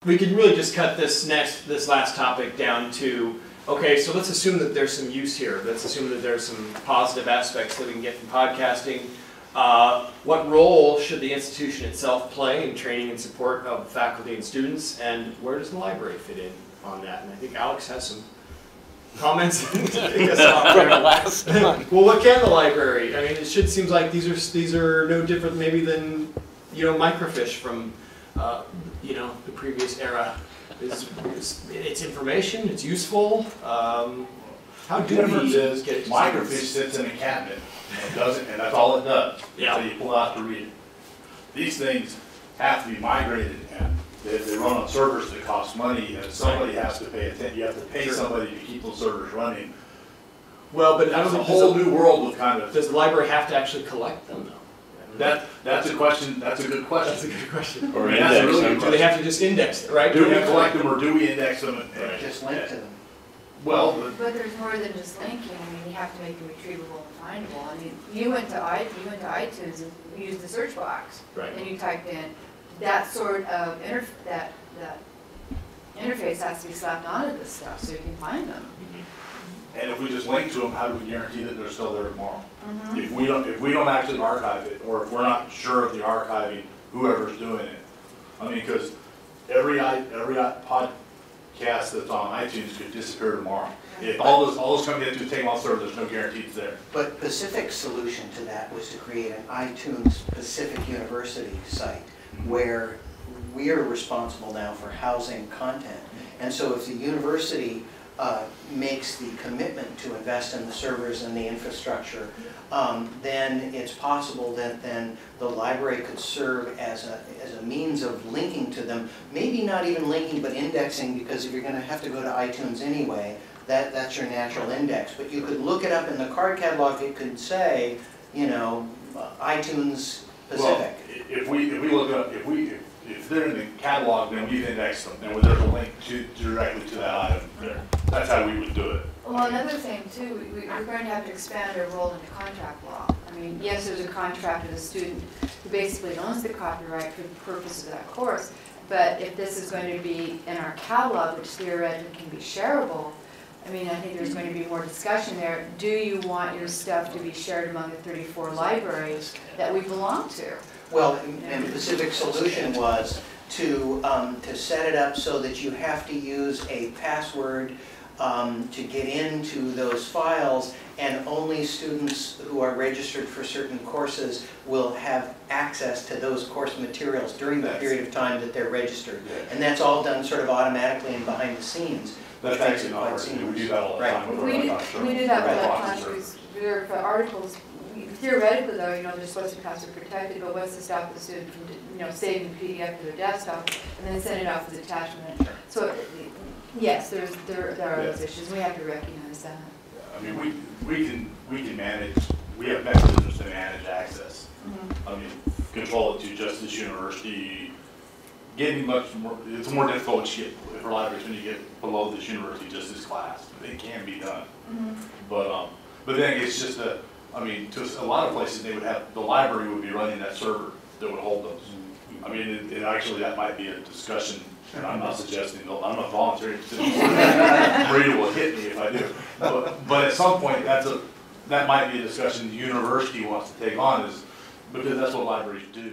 we can really just cut this last topic down to, okay, so let's assume that there's some use here. Let's assume that there's some positive aspects that we can get from podcasting. What role should the institution itself play in training and support of faculty and students, and where does the library fit in on that? And I think Alex has some comments to take us off there. Well, what can the library? I mean, it seems like these are no different maybe than, you know, microfiche from you know, the previous era. It's information. It's useful. How do we get it to microfiche sits in a cabinet and doesn't, and that's all it does. Yeah. So you pull out to read it. These things have to be migrated, and they run on servers that cost money, and somebody has to pay attention. You have to pay somebody to keep those servers running. Well, but that's a whole new world of kind of. Does the library have to actually collect them, though? That's a question. That's a good question. That's a good question. Or index them. Do they have to just index it, right? Do we collect them, or do we index them? And just link to them. Well, but there's more than just linking. I mean, you have to make them retrievable and findable. I mean, you went to iTunes and used the search box, right, and you typed in that sort of that interface has to be slapped onto this stuff so you can find them. and if we just link to them, how do we guarantee that they're still there tomorrow? Mm-hmm. If we don't actually archive it, or if we're not sure of the archiving, whoever's doing it. I mean, because every podcast that's on iTunes could disappear tomorrow. If all those companies have to take them off server, there's no guarantee it's there. But Pacific's solution to that was to create an iTunes Pacific University site where we are responsible now for housing content. And so if the university makes the commitment to invest in the servers and the infrastructure, then it's possible that then the library could serve as a means of linking to them. Maybe not even linking, but indexing, because if you're going to have to go to iTunes anyway, that's your natural index. But you could look it up in the card catalog. It could say, you know, iTunes Pacific. Well, if we look up, if they're in the catalog, then we've indexed them, and there's a link directly to that item there. That's how we would do it. Well, another thing too, we're going to have to expand our role into contract law. I mean, yes, there's a contract with a student who basically owns the copyright for the purpose of that course, but if this is going to be in our catalog, which theoretically can be shareable, I mean, I think there's going to be more discussion there. Do you want your stuff to be shared among the 34 libraries that we belong to? Well, and Pacific's solution was to set it up so that you have to use a password to get into those files, and only students who are registered for certain courses will have access to those course materials during the period of time that they're registered. And that's all done sort of automatically and behind the scenes. That's actually not hard. We do that all the time. We do that with electronic for articles. Theoretically, though, you know, they're supposed to be password protected, but what's to stop the student from, you know, saving the PDF to their desktop and then sending it off as attachment? So, yes, there are those issues. We have to recognize that. I mean, we can manage. We have mechanisms to manage access. Mm-hmm. I mean, control it to Justice University. Getting much more. It's more difficult to get for libraries when you get below this university justice class. It can be done, but then it's just a. I mean, to a lot of places, they would have, the library would be running that server that would hold those. I mean, it actually, that might be a discussion, and I'm not suggesting, I'm not volunteering to Maria will hit me if I do. But at some point, that might be a discussion the university wants to take on, is because that's what libraries do.